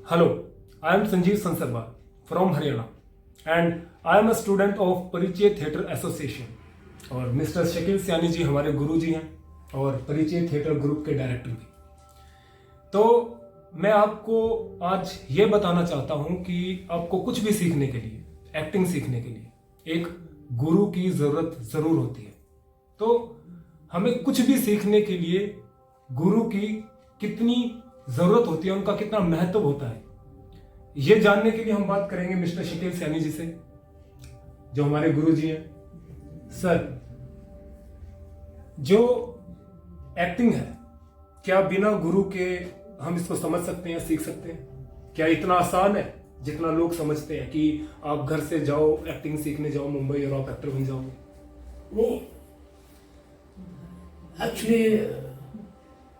Hello, I am Sanjeev Sansarwal from Haryana and I am a student of परिचय theatre association और mister Shakeel सियानी जी हमारे गुरु जी हैं और परिचय थिएटर ग्रुप के डायरेक्टर भी। तो मैं आपको आज ये बताना चाहता हूँ कि आपको कुछ भी सीखने के लिए, एक्टिंग सीखने के लिए एक गुरु की ज़रूरत ज़रूर होती है। तो हमें कुछ भी सीखने के लिए गुरु की कितनी ज़रूरत होती है, उनका कितना महत्व होता है, ये जानने के लिए हम बात करेंगे मिस्टर शकील सियानी जी से, जो हमारे गुरु जी हैं। सर, जो एक्टिंग है, क्या बिना गुरु के हम इसको समझ सकते हैं, सीख सकते हैं? क्या इतना आसान है जितना लोग समझते हैं कि आप घर से जाओ, एक्टिंग सीखने जाओ मुंबई और आप एक्टर बन जाओगे? नहीं, एक्चुअली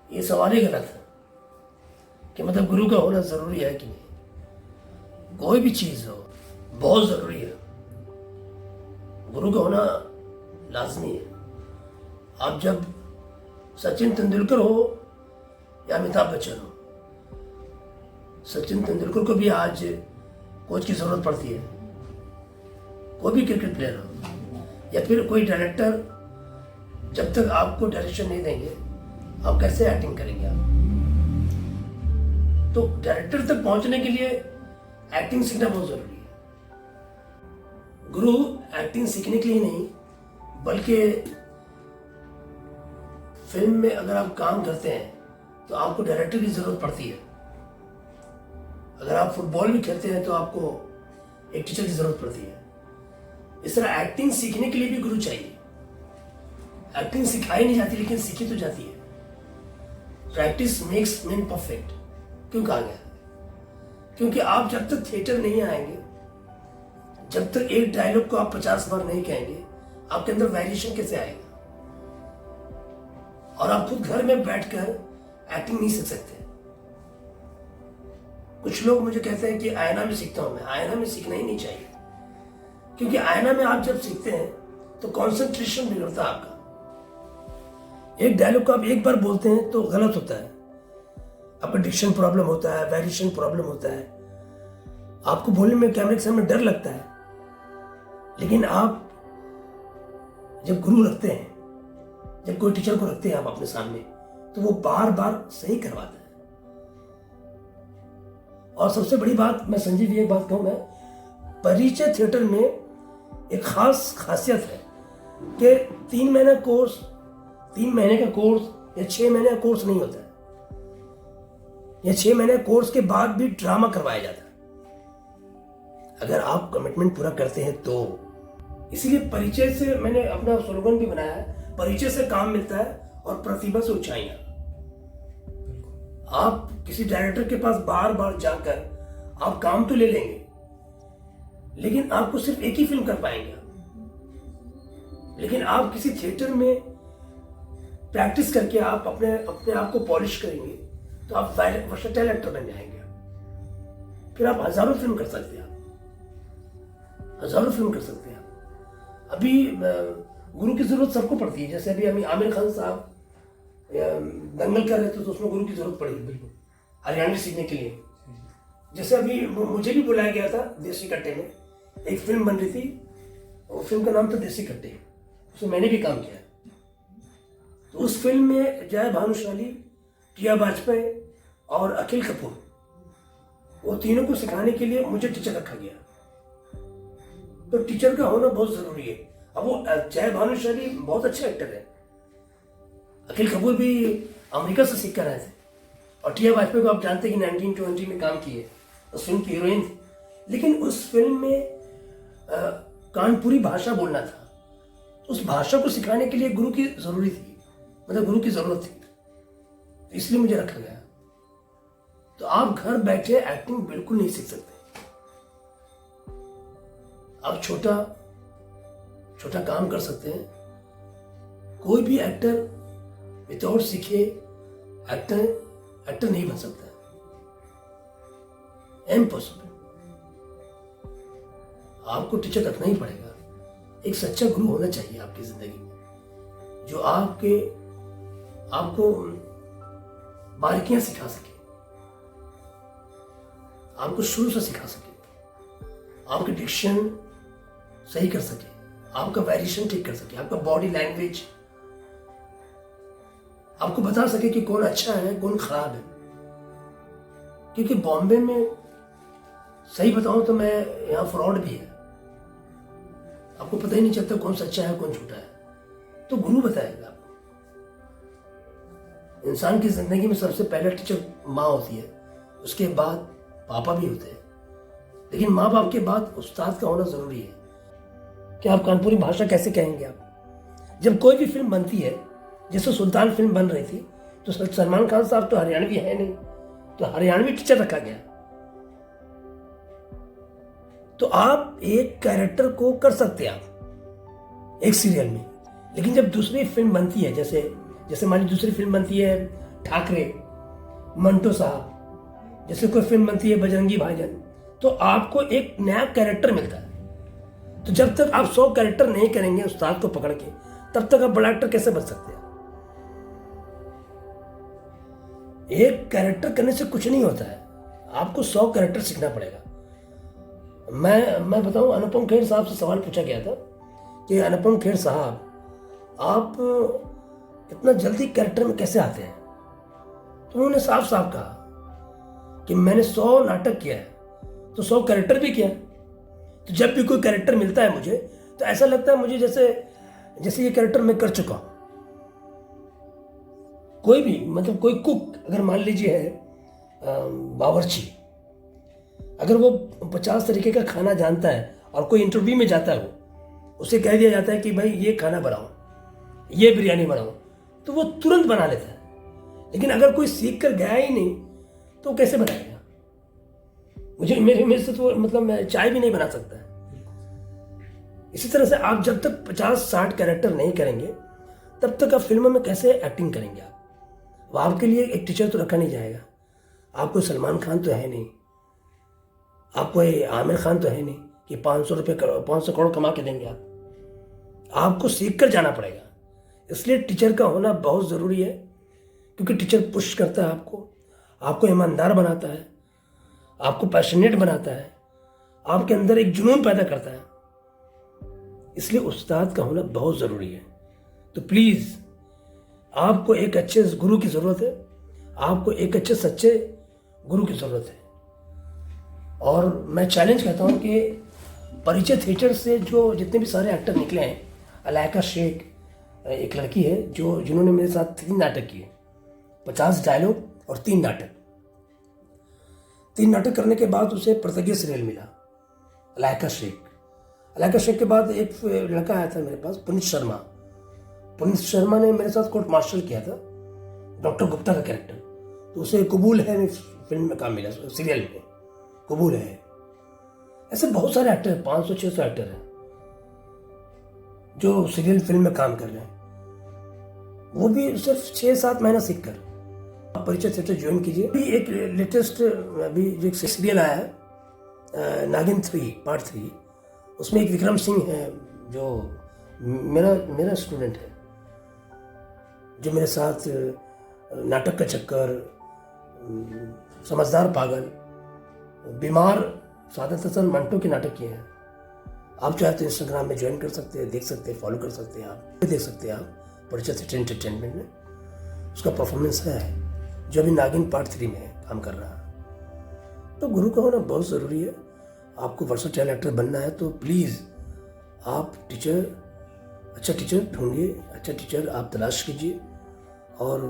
ये सवाल ही गलत है कि मतलब गुरु का होना ज़रूरी है कि नहीं। कोई भी चीज़ हो बहुत ज़रूरी है, गुरु का होना लाजमी है। आप जब सचिन तेंदुलकर हो या अमिताभ बच्चन हो, सचिन तेंदुलकर को भी आज कोच की ज़रूरत पड़ती है। कोई भी क्रिकेट प्लेयर हो या फिर कोई डायरेक्टर, जब तक आपको डायरेक्शन नहीं देंगे आप कैसे एक्टिंग करेंगे आप? तो डायरेक्टर तक पहुंचने के लिए एक्टिंग सीखना बहुत जरूरी है। गुरु एक्टिंग सीखने के लिए नहीं, बल्कि फिल्म में अगर आप काम करते हैं तो आपको डायरेक्टर की जरूरत पड़ती है। अगर आप फुटबॉल भी खेलते हैं तो आपको एक टीचर की जरूरत पड़ती है। इस तरह एक्टिंग सीखने के लिए भी गुरु चाहिए। एक्टिंग सिखाई नहीं जाती लेकिन सीखी तो जाती है। प्रैक्टिस मेक्स मैन परफेक्ट क्यों कहा गया? क्योंकि आप जब तक थिएटर नहीं आएंगे, जब तक एक डायलॉग को आप 50 बार नहीं कहेंगे, आपके अंदर वेरिएशन कैसे आएगा? और आप खुद घर में बैठकर एक्टिंग नहीं सीख सकते। कुछ लोग मुझे कहते हैं कि आईना में सीखता हूं मैं। आईना में सीखना ही नहीं चाहिए, क्योंकि आईना में आप जब सीखते हैं तो कॉन्सेंट्रेशन बिगड़ता है आपका। एक डायलॉग को आप एक बार बोलते हैं तो गलत होता है, आपका डिक्शन प्रॉब्लम होता है, वेरिएशन प्रॉब्लम होता है, आपको बोलने में कैमरे के सामने डर लगता है। लेकिन आप जब गुरु रखते हैं, जब कोई टीचर को रखते हैं आप अपने सामने, तो वो बार बार सही करवाता है। और सबसे बड़ी बात मैं संजीव ये बात कहूं, मैं परिचय थिएटर में एक खास खासियत है कि 3 महीने का कोर्स या 6 महीने का कोर्स नहीं होता है, या 6 महीने कोर्स के बाद भी ड्रामा करवाया जाता है, अगर आप कमिटमेंट पूरा करते हैं तो। इसीलिए परिचय से मैंने अपना स्लोगन भी बनाया है, परिचय से काम मिलता है और प्रतिभा से ऊंचाइयां। आप किसी डायरेक्टर के पास बार बार जाकर आप काम तो ले लेंगे, लेकिन आपको सिर्फ एक ही फिल्म कर पाएंगे। लेकिन आप किसी थिएटर में प्रैक्टिस करके आप अपने आप को पॉलिश करेंगे तो आप वर्सेटाइल एक्टर बन जाएंगे। फिर आप हजारों फिल्म कर सकते हैं, हजारों फिल्म कर सकते हैं। अभी गुरु की जरूरत सबको पड़ती है। जैसे अभी आमिर खान साहब दंगल कर रहे थे तो उसमें गुरु की जरूरत पड़ी, बिल्कुल हरियाणवी सीखने के लिए। जैसे अभी मुझे भी बुलाया गया था देसी कट्टे में, एक फिल्म बन रही थी, वो फिल्म का नाम था देसी कट्टे, उसमें मैंने भी काम किया। तो उस फिल्म में जया भानुशाली, टिया बाजपेयी और अखिल कपूर, वो तीनों को सिखाने के लिए मुझे टीचर रखा गया। तो टीचर का होना बहुत जरूरी है। अब वो जया भानुशाली बहुत अच्छे एक्टर है, अखिल कपूर भी अमेरिका से सीख कर आए थे, और टिया बाजपेयी को आप जानते हैं कि 1920 में काम किए, उस फिल्म की हीरोइन थी। लेकिन उस फिल्म में कानपुरी भाषा बोलना था, उस भाषा को सिखाने के लिए गुरु की जरूरी थी, मतलब गुरु की जरूरत थी, इसलिए मुझे रखा गया। तो आप घर बैठे एक्टिंग बिल्कुल नहीं सीख सकते। आप छोटा छोटा काम कर सकते हैं। कोई भी एक्टर विदाउट सीखे एक्टर नहीं बन सकता, इम्पॉसिबल। आपको टीचर रखना ही पड़ेगा। एक सच्चा गुरु होना चाहिए आपकी जिंदगी में, जो आपको बारीकियां सिखा सके। आपको शुरू से सिखा सके, आपकी डिक्शन सही कर सके, आपका वेरिएशन ठीक कर सके, आपका बॉडी लैंग्वेज आपको बता सके कि कौन अच्छा है कौन खराब है। क्योंकि बॉम्बे में सही बताऊं तो मैं यहाँ फ्रॉड भी है, आपको पता ही नहीं चलता कौन सच्चा है कौन झूठा है, तो गुरु बताएगा आपको। इंसान की जिंदगी में सबसे पहले टीचर माँ होती है, उसके बाद पापा भी होते हैं, लेकिन माँ बाप के बाद उस्ताद का होना जरूरी है। कि आप कानपुरी भाषा कैसे कहेंगे आप? जब कोई भी फिल्म बनती है, जैसे सुल्तान फिल्म बन रही थी, तो सलमान खान साहब तो हरियाणवी है नहीं, तो हरियाणवी टीचर रखा गया। तो आप एक कैरेक्टर को कर सकते हैं आप एक सीरियल में, लेकिन जब दूसरी फिल्म बनती है, जैसे हमारी दूसरी फिल्म बनती है ठाकरे, मंटो साहब, जैसे कोई फिल्म बनती है बजरंगी भाईजान, तो आपको एक नया कैरेक्टर मिलता है। तो जब तक आप 100 कैरेक्टर नहीं करेंगे उस्ताद को पकड़ के, तब तक आप बड़ा एक्टर कैसे बन सकते हैं? एक कैरेक्टर करने से कुछ नहीं होता है, आपको 100 कैरेक्टर सीखना पड़ेगा। मैं बताऊं, अनुपम खेर साहब से सवाल पूछा गया था कि अनुपम खेर साहब, आप इतना जल्दी कैरेक्टर में कैसे आते हैं? तो उन्होंने साफ साफ कहा कि मैंने 100 नाटक किया है, तो 100 कैरेक्टर भी किया। तो जब भी कोई कैरेक्टर मिलता है मुझे, तो ऐसा लगता है मुझे जैसे ये कैरेक्टर मैं कर चुका हूं। कोई भी, मतलब कोई कुक अगर मान लीजिए है बावर्ची, अगर वो 50 तरीके का खाना जानता है और कोई इंटरव्यू में जाता है, वो उसे कह दिया जाता है कि भाई ये खाना बनाओ, ये बिरयानी बनाओ, तो वो तुरंत बना लेता है। लेकिन अगर कोई सीख कर गया ही नहीं, तो कैसे बनाएगा? मेरे से तो मतलब मैं चाय भी नहीं बना सकता। इसी तरह से आप जब तक 50-60 कैरेक्टर नहीं करेंगे, तब तक आप फिल्मों में कैसे एक्टिंग करेंगे? आप आपके लिए एक टीचर तो रखा नहीं जाएगा। आप कोई सलमान खान तो है नहीं, आप कोई आमिर खान तो है नहीं कि 500 करोड़ कमा के देंगे आपको सीख कर जाना पड़ेगा। इसलिए टीचर का होना बहुत ज़रूरी है, क्योंकि टीचर पुश करता है आपको ईमानदार बनाता है, आपको पैशनेट बनाता है, आपके अंदर एक जुनून पैदा करता है। इसलिए उस्ताद का होना बहुत ज़रूरी है। तो प्लीज़, आपको एक अच्छे गुरु की ज़रूरत है, आपको एक अच्छे सच्चे गुरु की ज़रूरत है। और मैं चैलेंज करता हूँ कि परिचय थिएटर से जो जितने भी सारे एक्टर निकले हैं, अलाइका शेख एक लड़की है जिन्होंने मेरे साथ 3 नाटक किए, 50 डायलॉग और 3 नाटक। 3 नाटक करने के बाद उसे प्रतिज्ञा सीरियल मिला, अलाइका शेख के बाद एक लड़का आया था मेरे पास, पुनीत शर्मा ने मेरे साथ कोर्ट मार्शल किया था, डॉक्टर गुप्ता का कैरेक्टर, तो उसे कबूल है फिल्म में काम मिला, सीरियल में कबूल है। ऐसे बहुत सारे एक्टर हैं, 500-600 एक्टर हैं जो सीरियल फिल्म में काम कर रहे हैं, वो भी सिर्फ 6-7 महीना सीख कर। आप परिचय थिएटर ज्वाइन कीजिए। अभी एक लेटेस्ट अभी जो एक सीरियल आया है नागिन 3 पार्ट 3, उसमें एक विक्रम सिंह है जो मेरा स्टूडेंट है, जो मेरे साथ नाटक का चक्कर, समझदार पागल, बीमार, सादत हसन, मंटो के नाटक किए हैं। आप चाहे तो इंस्टाग्राम में ज्वाइन कर सकते हैं, देख सकते हैं, फॉलो कर सकते हैं, आप देख सकते हैं आप परिचय थिएटर एंटरटेनमेंट में उसका परफॉर्मेंस है, जो अभी नागिन पार्ट 3 में काम कर रहा है। तो गुरु का होना बहुत ज़रूरी है। आपको वर्सेटाइल एक्टर बनना है तो प्लीज़ आप अच्छा टीचर ढूंढिए, अच्छा टीचर आप तलाश कीजिए और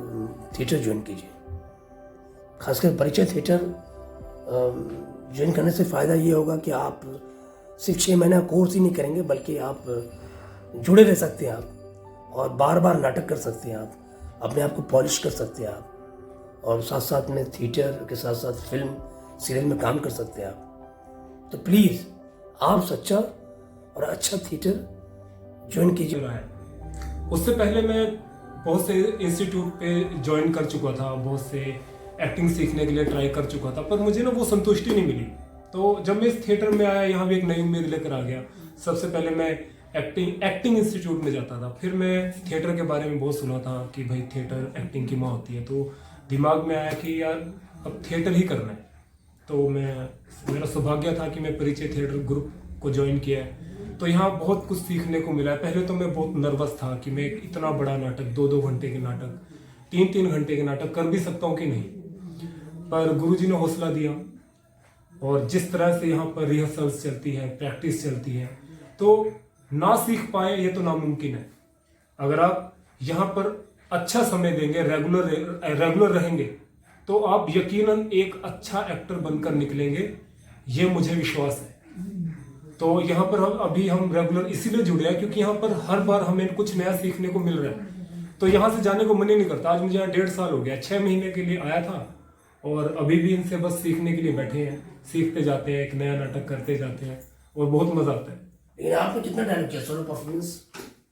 थिएटर ज्वाइन कीजिए। खासकर परिचय थिएटर ज्वाइन करने से फ़ायदा ये होगा कि आप सिर्फ 6 महीना कोर्स ही नहीं करेंगे, बल्कि आप जुड़े रह सकते हैं आप, और बार बार नाटक कर सकते हैं आप, अपने आप को पॉलिश कर सकते हैं आप, और साथ साथ में थिएटर के साथ साथ फिल्म सीरियल में काम कर सकते हैं आप। तो प्लीज़ आप सच्चा और अच्छा थिएटर ज्वाइन कीजिए। उससे पहले मैं बहुत से इंस्टीट्यूट पे ज्वाइन कर चुका था, बहुत से एक्टिंग सीखने के लिए ट्राई कर चुका था, पर मुझे ना वो संतुष्टि नहीं मिली। तो जब मैं इस थिएटर में आया, यहाँ भी एक नई उम्मीद लेकर आ गया। सबसे पहले मैं एक्टिंग इंस्टीट्यूट में जाता था, फिर मैं थिएटर के बारे में बहुत सुना था कि भाई थिएटर एक्टिंग की माँ होती है, तो दिमाग में आया कि यार अब थिएटर ही करना है। तो मैं मेरा सौभाग्य था कि मैं परिचय थिएटर ग्रुप को ज्वाइन किया है। तो यहाँ बहुत कुछ सीखने को मिला है। पहले तो मैं बहुत नर्वस था कि मैं इतना बड़ा नाटक, 2-2 घंटे के नाटक, 3-3 घंटे के नाटक कर भी सकता हूँ कि नहीं। पर गुरुजी ने हौसला दिया, और जिस तरह से यहाँ पर रिहर्सल्स चलती है, प्रैक्टिस चलती है, तो ना सीख पाए ये तो नामुमकिन है। अगर आप यहाँ पर अच्छा समय देंगे, रेगुलर रहेंगे, तो आप यकीनन एक अच्छा एक्टर बनकर निकलेंगे, ये मुझे विश्वास है। तो यहाँ पर अभी हम रेगुलर इसीलिए जुड़े हैं क्योंकि यहाँ पर हर बार हमें कुछ नया सीखने को मिल रहा है। तो यहाँ से जाने को मन ही नहीं करता। आज मुझे यहाँ 1.5 साल हो गया, 6 महीने के लिए आया था और अभी भी इनसे बस सीखने के लिए बैठे हैं, सीखते जाते हैं, एक नया नाटक करते जाते हैं और बहुत मजा आता है। लेकिन आपने कितना डायलॉग किया सोलो परफॉर्मेंस?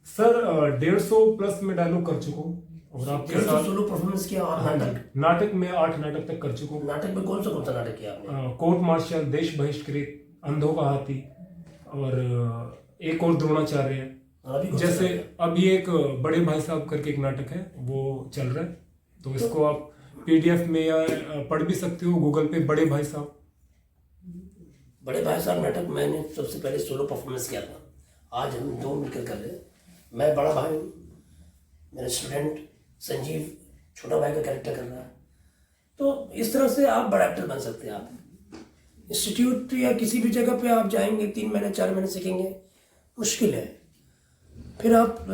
सर 150 प्लस में डायलॉग कर चुका हूँ और आपके साथ सोलो परफॉर्मेंस किया। और नाटक में 8 नाटक तक कर चुका हूँ। नाटक में कौन सा नाटक किया आपने? कोर्ट मार्शल, देश बहिष्कृत, अंधों का हाथी और एक और द्रोणाचार्य है। जैसे अभी एक बड़े भाई साहब करके एक नाटक है वो चल रहा है, तो इसको आप PDF में या पढ़ भी सकते हो गूगल पे, बड़े भाई साहब। बड़े भाई साहब नाटक मैंने सबसे पहले सोलो परफॉर्मेंस किया था। आज हम 2 मिलकर कर रहे हैं। मैं बड़ा भाई हूँ, मेरा स्टूडेंट संजीव छोटा भाई का कैरेक्टर कर रहा है। तो इस तरह से आप बड़ा एक्टर बन सकते हैं। आप इंस्टीट्यूट या किसी भी जगह पे आप जाएंगे, 3 महीने 4 महीने सीखेंगे, मुश्किल है। फिर आप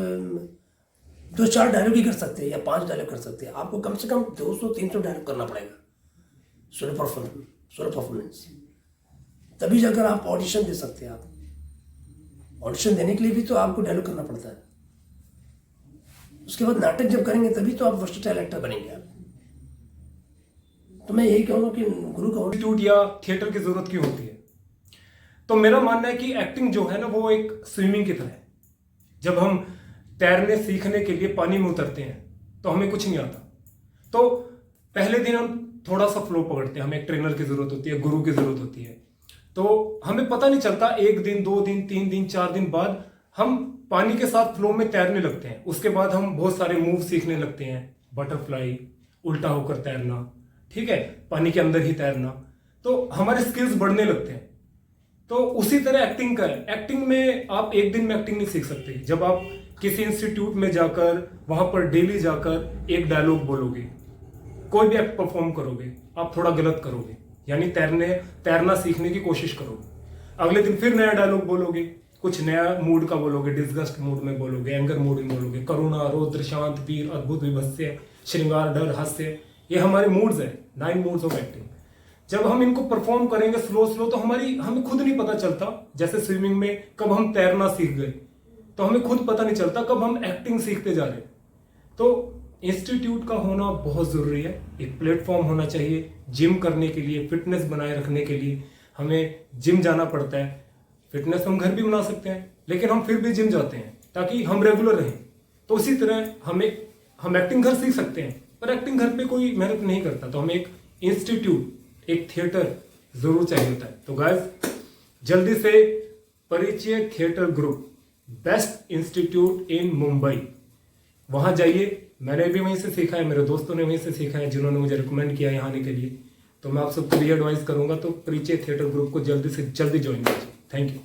2-4 डायलॉग ही कर सकते हैं या 5 डायलॉग कर सकते हैं। आपको कम से कम 200-300 डायलॉग करना पड़ेगा सोलो परफॉर्मेंस, तभी जाकर आप ऑडिशन दे सकते हैं। आप ऑडिशन देने के लिए भी तो आपको डायलॉग करना पड़ता है। उसके बाद नाटक जब करेंगे तभी तो आप वर्सेटाइल एक्टर बनेंगे आप। तो मैं यही कहूँगा कि गुरु का इंस्टीट्यूट या थिएटर की जरूरत क्यों होती है? तो मेरा मानना है कि एक्टिंग जो है ना वो एक स्विमिंग की तरह है। जब हम तैरने सीखने के लिए पानी में उतरते हैं तो हमें कुछ नहीं आता। तो पहले दिन हम थोड़ा सा फ्लो पकड़ते हैं, हमें एक ट्रेनर की जरूरत होती है, गुरु की जरूरत होती है। तो हमें पता नहीं चलता, 1 दिन 2 दिन 3 दिन 4 दिन बाद हम पानी के साथ फ्लो में तैरने लगते हैं। उसके बाद हम बहुत सारे मूव सीखने लगते हैं, बटरफ्लाई, उल्टा होकर तैरना, ठीक है, पानी के अंदर ही तैरना। तो हमारे स्किल्स बढ़ने लगते हैं। तो उसी तरह एक्टिंग का है। एक्टिंग में आप एक दिन में एक्टिंग नहीं सीख सकते। जब आप किसी इंस्टीट्यूट में जाकर वहां पर डेली जाकर एक डायलॉग बोलोगे, कोई भी एक्ट परफॉर्म करोगे, आप थोड़ा गलत करोगे, यानी तैरना सीखने की कोशिश करोगे। अगले दिन फिर नया डायलॉग बोलोगे, कुछ नया मूड का बोलोगे, डिस्गस्ट मूड में बोलोगे, एंगर मूड में बोलोगे, करुणा, रौद्र, शांत, वीर, अद्भुत, विभत्स्य, श्रृंगार, डर, हास्य, ये हमारे मूड्स है, 9 मूड्स ऑफ एक्टिंग। जब हम इनको परफॉर्म करेंगे स्लो तो हमें खुद नहीं पता चलता। जैसे स्विमिंग में कब हम तैरना सीख गए तो हमें खुद पता नहीं चलता कब हम एक्टिंग सीखते जा रहे। तो इंस्टीट्यूट का होना बहुत जरूरी है। एक प्लेटफॉर्म होना चाहिए जिम करने के लिए, फिटनेस बनाए रखने के लिए हमें जिम जाना पड़ता है। फिटनेस हम घर भी बना सकते हैं, लेकिन हम फिर भी जिम जाते हैं ताकि हम रेगुलर रहें। तो उसी तरह हम एक्टिंग घर सीख सकते हैं, पर एक्टिंग घर पे कोई मेहनत नहीं करता। तो हमें एक इंस्टीट्यूट, एक थिएटर जरूर चाहिए होता है। तो गाइस, जल्दी से परिचय थिएटर ग्रुप, बेस्ट इंस्टीट्यूट इन मुंबई, वहां जाइए। मैंने भी वहीं से सीखा है, मेरे दोस्तों ने वहीं से सीखा है जिन्होंने मुझे रिकमेंड किया यहाँ आने के लिए। तो मैं आप सबको भी एडवाइस करूंगा, तो परिचय थिएटर ग्रुप को जल्दी से जल्दी ज्वाइन कीजिए। Thank you.